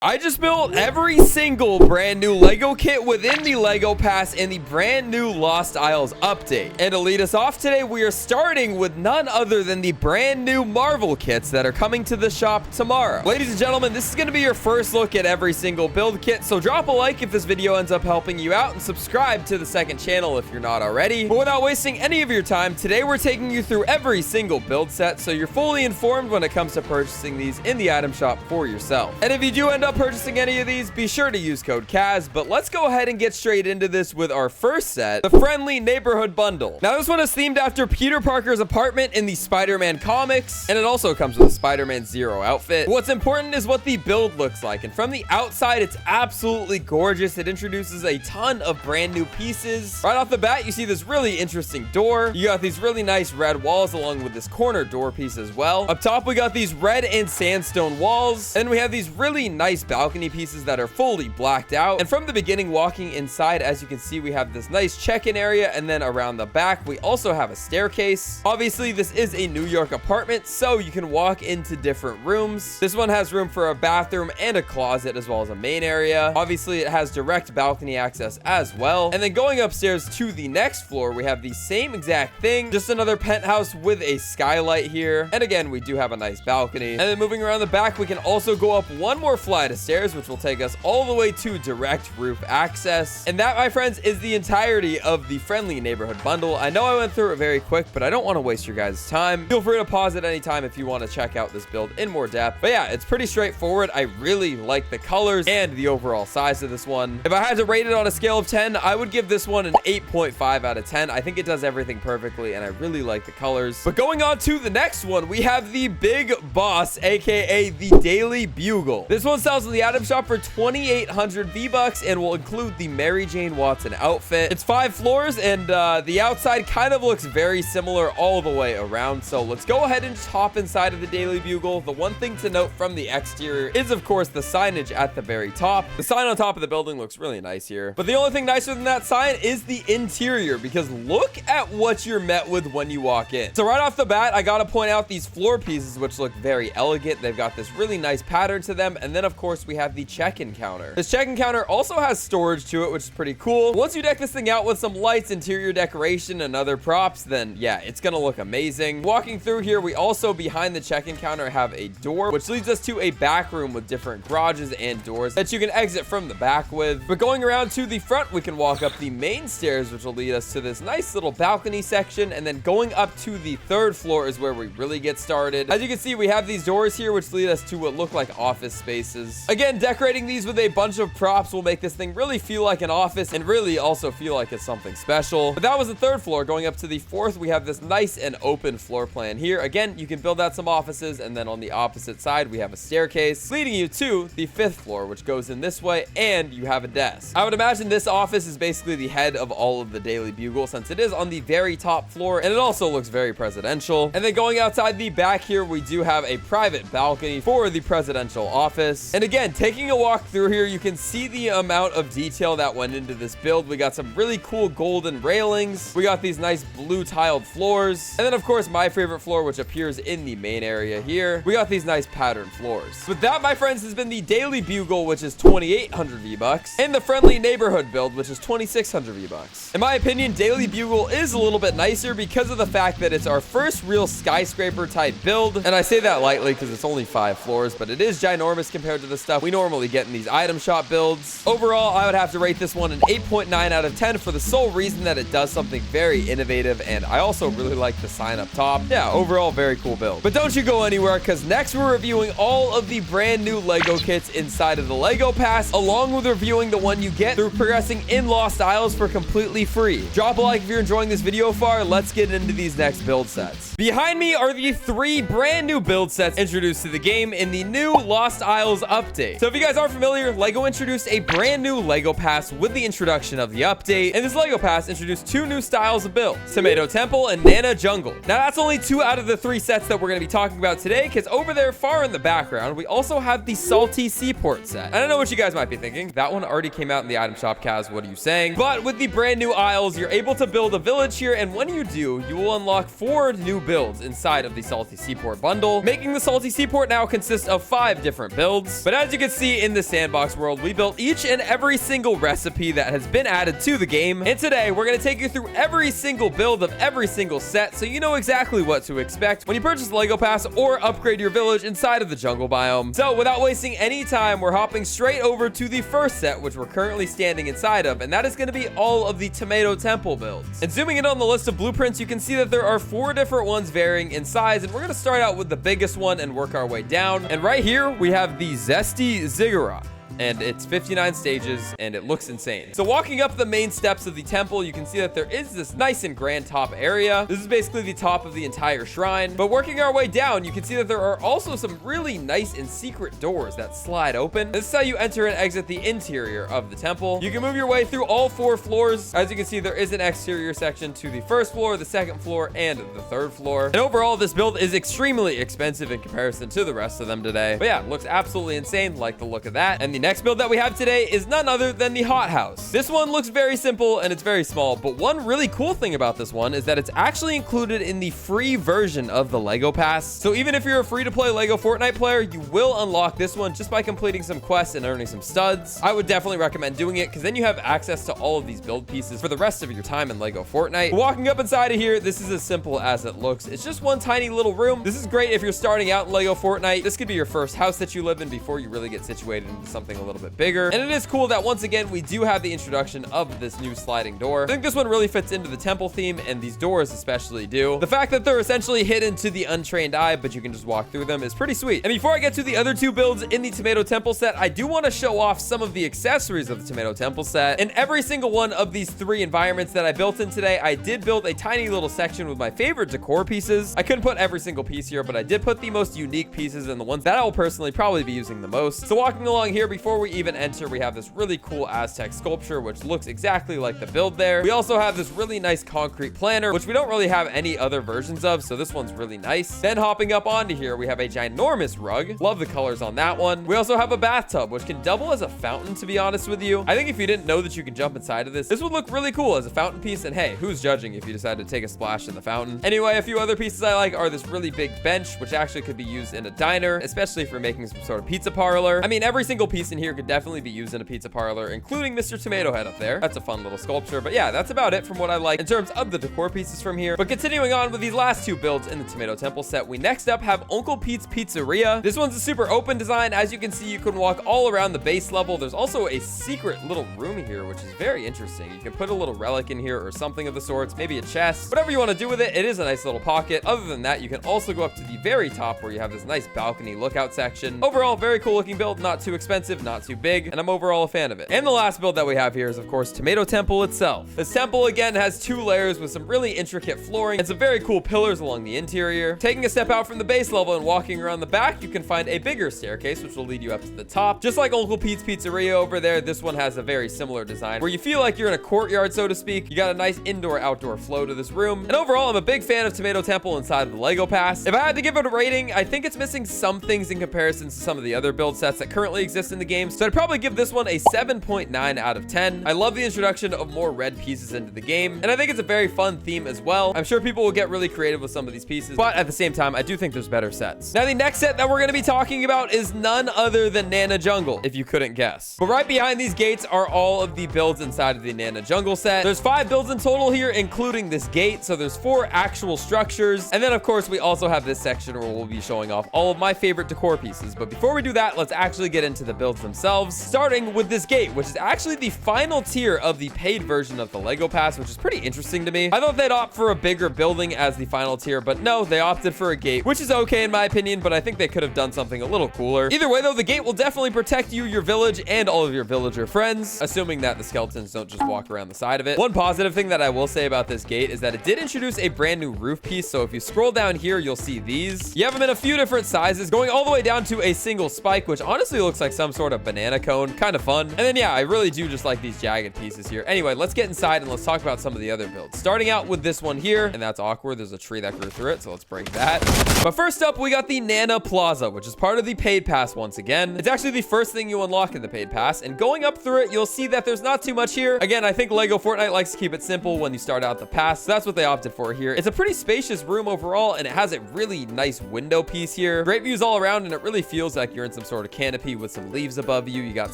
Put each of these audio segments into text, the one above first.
I just built every single brand new Lego kit within the Lego Pass and the brand new Lost Isles update. And to lead us off today, we are starting with none other than the brand new Marvel kits that are coming to the shop tomorrow. Ladies and gentlemen, this is going to be your first look at every single build kit, so drop a like if this video ends up helping you out and subscribe to the second channel if you're not already. But without wasting any of your time, today we're taking you through every single build set so you're fully informed when it comes to purchasing these in the item shop for yourself. And if you do end up purchasing any of these, be sure to use code Kaz. But let's go ahead and get straight into this with our first set, the Friendly Neighborhood Bundle. Now this one is themed after Peter Parker's apartment in the Spider-Man comics, and it also comes with a Spider-Man Zero outfit. What's important is what the build looks like, and from the outside it's absolutely gorgeous. It introduces a ton of brand new pieces. Right off the bat, you see this really interesting door. You got these really nice red walls along with this corner door piece as well. Up top we got these red and sandstone walls, and we have these really nice balcony pieces that are fully blacked out. And from the beginning, walking inside, as you can see, we have this nice check-in area, and then around the back we also have a staircase. Obviously this is a New York apartment, so you can walk into different rooms. This one has room for a bathroom and a closet as well as a main area. Obviously it has direct balcony access as well. And then going upstairs to the next floor, we have the same exact thing, just another penthouse with a skylight here. And again, we do have a nice balcony. And then moving around the back, we can also go up one more flight of stairs, which will take us all the way to direct roof access. And that, my friends, is the entirety of the Friendly Neighborhood Bundle. I know I went through it very quick, but I don't want to waste your guys' time. Feel free to pause at any time if you want to check out this build in more depth. But yeah, it's pretty straightforward. I really like the colors and the overall size of this one. If I had to rate it on a scale of 10, I would give this one an 8.5 out of 10. I think it does everything perfectly, and I really like the colors. But going on to the next one, we have the Big Boss, aka the Daily Bugle. This one sells in the item shop for 2,800 V-Bucks and will include the Mary Jane Watson outfit. It's 5 floors, and the outside kind of looks very similar all the way around. So let's go ahead and just hop inside of the Daily Bugle. The one thing to note from the exterior is, of course, the signage at the very top. The sign on top of the building looks really nice here. But the only thing nicer than that sign is the interior, because look at what you're met with when you walk in. So right off the bat, I gotta point out these floor pieces, which look very elegant. They've got this really nice pattern to them. And then, of course, we have the check-in counter. This check-in counter also has storage to it, which is pretty cool. Once you deck this thing out with some lights, interior decoration, and other props, then yeah, it's gonna look amazing. Walking through here, we also, behind the check-in counter, have a door, which leads us to a back room with different garages and doors that you can exit from the back with. But going around to the front, we can walk up the main stairs, which will lead us to this nice little balcony section. And then going up to the 3rd floor is where we really get started. As you can see, we have these doors here, which lead us to what look like office spaces. Again, decorating these with a bunch of props will make this thing really feel like an office and really also feel like it's something special. But that was the 3rd floor. Going up to the 4th, we have this nice and open floor plan here. Again, you can build out some offices, and then on the opposite side, we have a staircase leading you to the 5th floor, which goes in this way, and you have a desk. I would imagine this office is basically the head of all of the Daily Bugle, since it is on the very top floor, and it also looks very presidential. And then going outside the back here, we do have a private balcony for the presidential office. And again, taking a walk through here, you can see the amount of detail that went into this build. We got some really cool golden railings. We got these nice blue tiled floors. And then, of course, my favorite floor, which appears in the main area here. We got these nice patterned floors. But that, my friends, has been the Daily Bugle, which is 2,800 V-Bucks, and the Friendly Neighborhood build, which is 2,600 V-Bucks. In my opinion, Daily Bugle is a little bit nicer because of the fact that it's our first real skyscraper type build. And I say that lightly because it's only 5 floors, but it is ginormous compared to the stuff we normally get in these item shop builds. Overall, I would have to rate this one an 8.9 out of 10 for the sole reason that it does something very innovative, and I also really like the sign up top. Yeah, overall, very cool build. But don't you go anywhere, because next we're reviewing all of the brand new Lego kits inside of the Lego Pass, along with reviewing the one you get through progressing in Lost Isles for completely free. Drop a like if you're enjoying this video far. Let's get into these next build sets. Behind me are the 3 brand new build sets introduced to the game in the new Lost Isles update. So if you guys aren't familiar, Lego introduced a brand new Lego Pass with the introduction of the update, and this Lego Pass introduced 2 new styles of builds, Tomato Temple and Nana Jungle. Now that's only 2 out of the 3 sets that we're going to be talking about today, because over there far in the background, we also have the Salty Seaport set. And I know what you guys might be thinking. That one already came out in the item shop, Kaz. What are you saying? But with the brand new Isles, you're able to build a village here, and when you do, you will unlock 4 new builds inside of the Salty Seaport bundle, making the Salty Seaport now consist of 5 different builds. But But as you can see in the sandbox world, we built each and every single recipe that has been added to the game. And today, we're going to take you through every single build of every single set so you know exactly what to expect when you purchase the Lego Pass or upgrade your village inside of the jungle biome. So without wasting any time, we're hopping straight over to the first set, which we're currently standing inside of, and that is going to be all of the Tomato Temple builds. And zooming in on the list of blueprints, you can see that there are 4 different ones varying in size, and we're going to start out with the biggest one and work our way down. And right here, we have the Zesty Ziggurat. And it's 59 stages, and it looks insane. So walking up the main steps of the temple, you can see that there is this nice and grand top area. This is basically the top of the entire shrine. But working our way down, you can see that there are also some really nice and secret doors that slide open. This is how you enter and exit the interior of the temple. You can move your way through all 4 floors. As you can see, there is an exterior section to the first floor, the second floor, and the third floor. And overall, this build is extremely expensive in comparison to the rest of them today. But yeah, it looks absolutely insane. Like the look of that. And the next build that we have today is none other than the hothouse. This one looks very simple and it's very small, but one really cool thing about this one is that it's actually included in the free version of the Lego Pass. So even if you're a free-to-play Lego Fortnite player, you will unlock this one just by completing some quests and earning some studs. I would definitely recommend doing it because then you have access to all of these build pieces for the rest of your time in Lego Fortnite. But walking up inside of here, this is as simple as it looks. It's just one tiny little room. This is great if you're starting out in Lego Fortnite. This could be your first house that you live in before you really get situated into something a little bit bigger. And it is cool that once again we do have the introduction of this new sliding door. I think this one really fits into the temple theme, and these doors especially do. The fact that they're essentially hidden to the untrained eye, but you can just walk through them, is pretty sweet. And before I get to the other 2 builds in the Tomato Temple set, I do want to show off some of the accessories of the Tomato Temple set. In every single one of these 3 environments that I built in today, I did build a tiny little section with my favorite decor pieces. I couldn't put every single piece here, but I did put the most unique pieces and the ones that I will personally probably be using the most. So walking along here, before we even enter, we have this really cool Aztec sculpture, which looks exactly like the build there. We also have this really nice concrete planter, which we don't really have any other versions of, so this one's really nice. Then hopping up onto here, we have a ginormous rug. Love the colors on that one. We also have a bathtub, which can double as a fountain, to be honest with you. I think if you didn't know that you can jump inside of this, this would look really cool as a fountain piece, and hey, who's judging if you decide to take a splash in the fountain? Anyway, a few other pieces I like are this really big bench, which actually could be used in a diner, especially for making some sort of pizza parlor. I mean, every single piece in here could definitely be used in a pizza parlor, including Mr. Tomato Head up there. That's a fun little sculpture. But yeah, that's about it from what I like in terms of the decor pieces from here. But continuing on with these last 2 builds in the Tomato Temple set, we next up have Uncle Pete's Pizzeria. This one's a super open design. As you can see, you can walk all around the base level. There's also a secret little room here, which is very interesting. You can put a little relic in here or something of the sorts, maybe a chest, whatever you want to do with it. It is a nice little pocket. Other than that, you can also go up to the very top where you have this nice balcony lookout section. Overall, very cool looking build, not too expensive, not too big, and I'm overall a fan of it. And the last build that we have here is, of course, Tomato Temple itself. This temple, again, has 2 layers with some really intricate flooring and some very cool pillars along the interior. Taking a step out from the base level and walking around the back, you can find a bigger staircase, which will lead you up to the top. Just like Uncle Pete's Pizzeria over there, this one has a very similar design, where you feel like you're in a courtyard, so to speak. You got a nice indoor-outdoor flow to this room. And overall, I'm a big fan of Tomato Temple inside of the Lego Pass. If I had to give it a rating, I think it's missing some things in comparison to some of the other build sets that currently exist in the game, so I'd probably give this one a 7.9 out of 10. I love the introduction of more red pieces into the game, and I think it's a very fun theme as well. I'm sure people will get really creative with some of these pieces, but at the same time, I do think there's better sets. Now, the next set that we're going to be talking about is none other than Nana Jungle, if you couldn't guess. But right behind these gates are all of the builds inside of the Nana Jungle set. There's 5 builds in total here, including this gate, so there's 4 actual structures. And then, of course, we also have this section where we'll be showing off all of my favorite decor pieces. But before we do that, let's actually get into the builds themselves, starting with this gate, which is actually the final tier of the paid version of the Lego Pass, which is pretty interesting to me. I thought they'd opt for a bigger building as the final tier, but no, they opted for a gate, which is okay in my opinion, but I think they could have done something a little cooler. Either way, though, the gate will definitely protect you, your village, and all of your villager friends, assuming that the skeletons don't just walk around the side of it. One positive thing that I will say about this gate is that it did introduce a brand new roof piece, so if you scroll down here, you'll see these. You have them in a few different sizes, going all the way down to a single spike, which honestly looks like some sort sort of banana cone. Kind of fun. And then, yeah, I really do just like these jagged pieces here. Anyway, let's get inside and let's talk about some of the other builds. Starting out with this one here, and that's awkward. There's a tree that grew through it, so let's break that. But first up, we got the Nana Plaza, which is part of the paid pass once again. It's actually the first thing you unlock in the paid pass, and going up through it, you'll see that there's not too much here. Again, I think Lego Fortnite likes to keep it simple when you start out the pass, so that's what they opted for here. It's a pretty spacious room overall, and it has a really nice window piece here. Great views all around, and it really feels like you're in some sort of canopy with some leaves above you. You got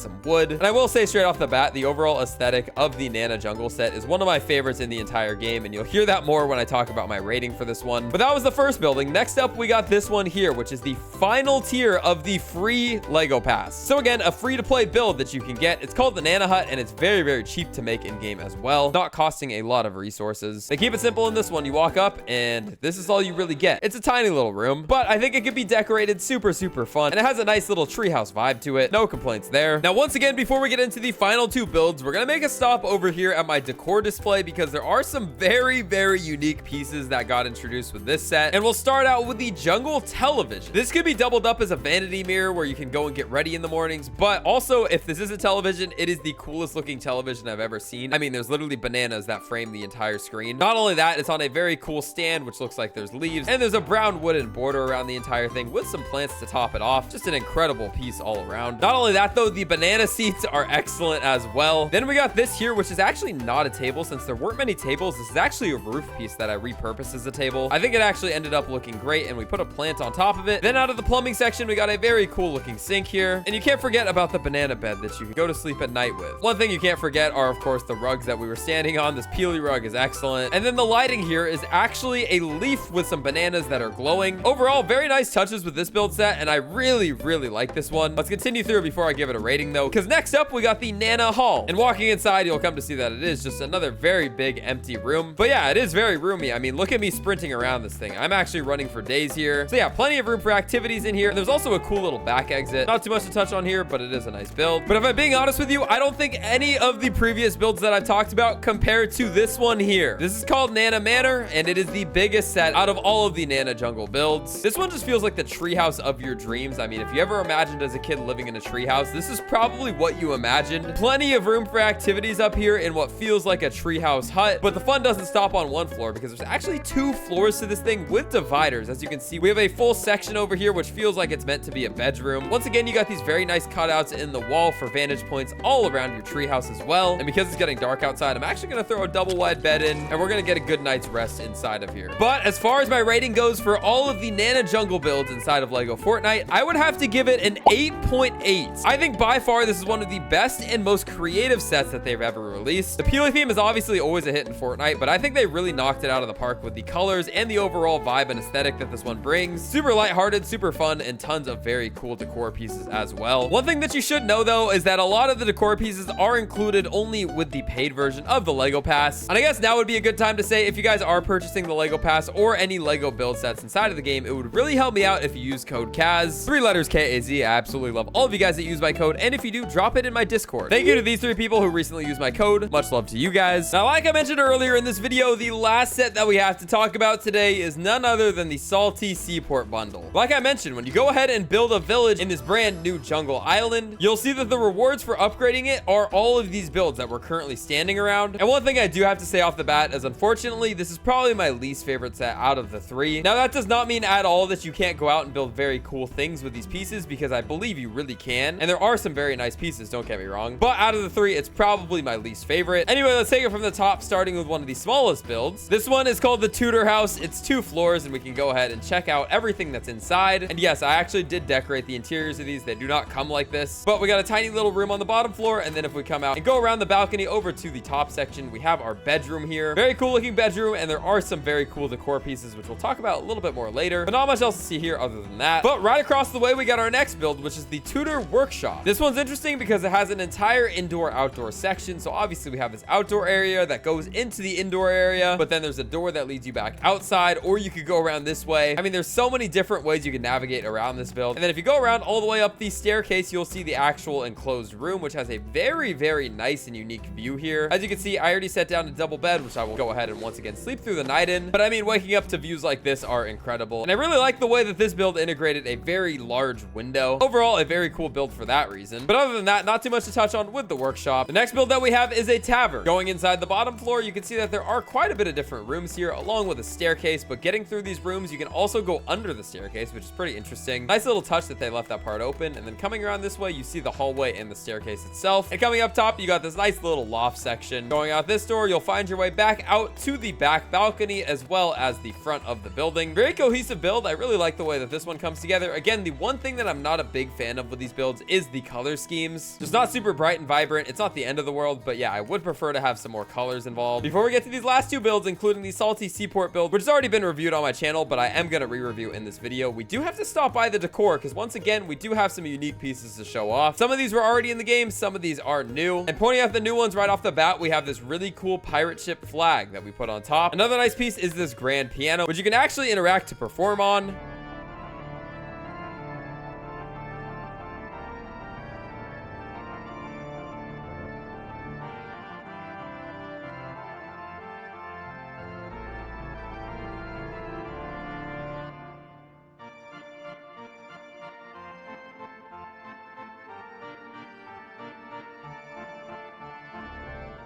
some wood. And I will say straight off the bat, the overall aesthetic of the Nana Jungle set is one of my favorites in the entire game, and you'll hear that more when I talk about my rating for this one. But that was the first building. Next up, we got this one here, which is the final tier of the free Lego Pass. So again, a free-to-play build that you can get. It's called the Nana Hut, and it's very, very cheap to make in-game as well, not costing a lot of resources. They keep it simple in this one. You walk up, and this is all you really get. It's a tiny little room, but I think it could be decorated super, super fun, and it has a nice little treehouse vibe to it. No complaints there. Now, once again, before we get into the final two builds, we're gonna make a stop over here at my decor display because there are some very, very unique pieces that got introduced with this set, and we'll start out with the jungle television. This could be doubled up as a vanity mirror where you can go and get ready in the mornings, but also, if this is a television, it is the coolest looking television I've ever seen. I mean, there's literally bananas that frame the entire screen. Not only that, it's on a very cool stand, which looks like there's leaves, and there's a brown wooden border around the entire thing with some plants to top it off. Just an incredible piece all around. Not only that, though, the banana seats are excellent as well. Then we got this here, which is actually not a table since there weren't many tables. This is actually a roof piece that I repurposed as a table. I think it actually ended up looking great, and we put a plant on top of it. Then out of the plumbing section, we got a very cool looking sink here, and you can't forget about the banana bed that you can go to sleep at night with. One thing you can't forget are, of course, the rugs that we were standing on. This peely rug is excellent, and then the lighting here is actually a leaf with some bananas that are glowing. Overall, very nice touches with this build set, and I really, really like this one. Let's continue through before I give it a rating, though, because next up, we got the Nana Hall, and walking inside, you'll come to see that it is just another very big empty room. But yeah, it is very roomy. I mean, look at me sprinting around this thing. I'm actually running for days here. So yeah, plenty of room for activities in here. There's also a cool little back exit. Not too much to touch on here, but it is a nice build. But if I'm being honest with you, I don't think any of the previous builds that I've talked about compared to this one here. This is called Nana Manor, and it is the biggest set out of all of the Nana Jungle builds. This one just feels like the treehouse of your dreams. I mean, if you ever imagined as a kid living in a treehouse, this is probably what you imagined. Plenty of room for activities up here in what feels like a treehouse hut, but the fun doesn't stop on one floor because there's actually two floors to this thing with dividers. As you can see, we have a full section over here, which feels like it's meant to be a bedroom. Once again, you got these very nice cutouts in the wall for vantage points all around your treehouse as well. And because it's getting dark outside, I'm actually going to throw a double wide bed in, and we're going to get a good night's rest inside of here. But as far as my rating goes for all of the Nana Jungle builds inside of Lego Fortnite, I would have to give it an 8.8. I think by far this is one of the best and most creative sets that they've ever released. The Peely theme is obviously always a hit in Fortnite, but I think they really knocked it out of the park with the colors and the overall vibe and aesthetic that this one brings. Super lighthearted, super fun, and tons of very cool decor pieces as well. One thing that you should know, though, is that a lot of the decor pieces are included only with the paid version of the Lego Pass. And I guess now would be a good time to say, if you guys are purchasing the Lego Pass or any Lego build sets inside of the game, it would really help me out if you use code KAZ, 3 letters KAZ. I absolutely love all of you guys that use my code, and if you do, drop it in my Discord. Thank you to these 3 people who recently used my code. Much love to you guys. Now, like I mentioned earlier in this video, the last set that we have to talk about today is none other than the Salty Seaport Bundle. Like I mentioned, when you go ahead and build a village in this brand new jungle island, you'll see that the rewards for upgrading it are all of these builds that we're currently standing around. And one thing I do have to say off the bat is, unfortunately, this is probably my least favorite set out of the 3. Now, that does not mean at all that you can't go out and build very cool things with these pieces, because I believe you really can. And there are some very nice pieces, don't get me wrong. But out of the 3, it's probably my least favorite. Anyway, let's take it from the top, starting with one of the smallest builds. This one is called the Tudor House. It's 2 floors, and we can go ahead and check out everything that's inside. And yes, I actually did decorate the interiors of these. They do not come like this, but we got a tiny little room on the bottom floor. And then if we come out and go around the balcony over to the top section, we have our bedroom here. Very cool looking bedroom, and there are some very cool decor pieces, which we'll talk about a little bit more later, but not much else to see here other than that. But right across the way, we got our next build, which is the Tudor Workshop. This one's interesting because it has an entire indoor-outdoor section. So obviously we have this outdoor area that goes into the indoor area, but then there's a door that leads you back outside, or you could go around this way. I mean, there's so many different ways you can navigate around this build. And then if you go around all the way up the staircase, you'll see the actual enclosed room, which has a very, very nice and unique view here. As you can see, I already set down a double bed, which I will go ahead and once again sleep through the night in. But I mean, waking up to views like this are incredible. And I really like the way that this build integrated a very large window. Overall, a very cool build build for that reason. But other than that, not too much to touch on with the workshop. The next build that we have is a tavern. Going inside the bottom floor, you can see that there are quite a bit of different rooms here, along with a staircase. But getting through these rooms, you can also go under the staircase, which is pretty interesting. Nice little touch that they left that part open. And then coming around this way, you see the hallway and the staircase itself. And coming up top, you got this nice little loft section. Going out this door, you'll find your way back out to the back balcony, as well as the front of the building. Very cohesive build. I really like the way that this one comes together. Again, the one thing that I'm not a big fan of with these builds is the color schemes. Just not super bright and vibrant. It's not the end of the world, but yeah, I would prefer to have some more colors involved. Before we get to these last two builds, including the Salty Seaport build, which has already been reviewed on my channel, but I am going to re-review in this video, we do have to stop by the decor, because once again, we do have some unique pieces to show off. Some of these were already in the game, some of these are new. And pointing out the new ones right off the bat, we have this really cool pirate ship flag that we put on top. Another nice piece is this grand piano, which you can actually interact to perform on.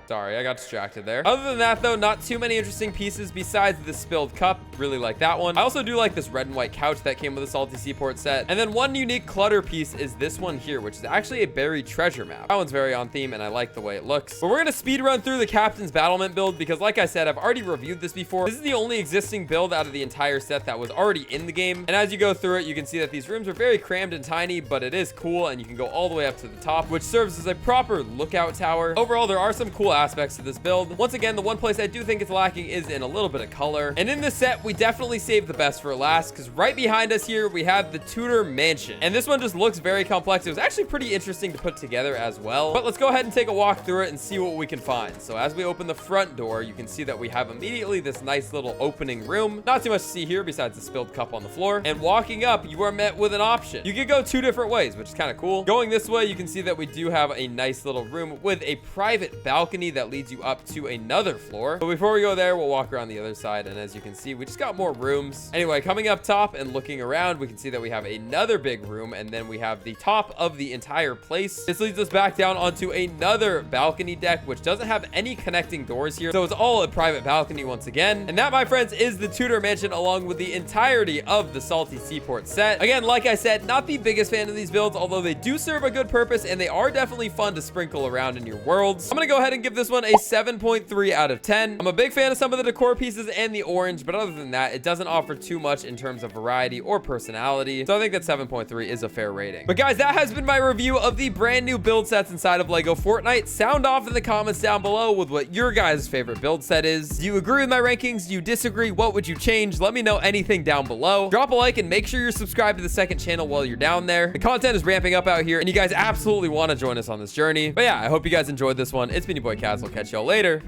Sorry, I got distracted there. Other than that, though, not too many interesting pieces besides the spilled cup. Really like that one. I also do like this red and white couch that came with the Salty Seaport set. And then one unique clutter piece is this one here, which is actually a buried treasure map. That one's very on theme, and I like the way it looks. But we're going to speed run through the Captain's Battlement build because, like I said, I've already reviewed this before. This is the only existing build out of the entire set that was already in the game. And as you go through it, you can see that these rooms are very crammed and tiny, but it is cool, and you can go all the way up to the top, which serves as a proper lookout tower. Overall, there are some cool aspects to this build. Once again, the one place I do think it's lacking is in a little bit of color. And in this set, we definitely saved the best for last, because right behind us here, we have the Tudor Mansion. And this one just looks very complex. It was actually pretty interesting to put together as well. But let's go ahead and take a walk through it and see what we can find. So as we open the front door, you can see that we have immediately this nice little opening room. Not too much to see here besides the spilled cup on the floor. And walking up, you are met with an option. You could go two different ways, which is kind of cool. Going this way, you can see that we do have a nice little room with a private balcony that leads you up to another floor. But before we go there, we'll walk around the other side. And as you can see, we just got more rooms. Anyway, coming up top and looking around, we can see that we have another big room. And then we have the top of the entire place. This leads us back down onto another balcony deck, which doesn't have any connecting doors here. So it's all a private balcony once again. And that, my friends, is the Tudor Mansion along with the entirety of the Salty Seaport set. Again, like I said, not the biggest fan of these builds, although they do serve a good purpose and they are definitely fun to sprinkle around in your worlds. I'm going to go ahead and give this one a 7.3 out of 10. I'm a big fan of some of the decor pieces and the orange, but other than that, it doesn't offer too much in terms of variety or personality. So I think that 7.3 is a fair rating. But guys, that has been my review of the brand new build sets inside of Lego Fortnite. Sound off in the comments down below with what your guys' favorite build set is. Do you agree with my rankings? Do you disagree? What would you change? Let me know anything down below. Drop a like and make sure you're subscribed to the second channel while you're down there. The content is ramping up out here and you guys absolutely want to join us on this journey. But yeah, I hope you guys enjoyed this one. It's been your boy Kaz. I'll catch y'all later.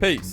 Peace.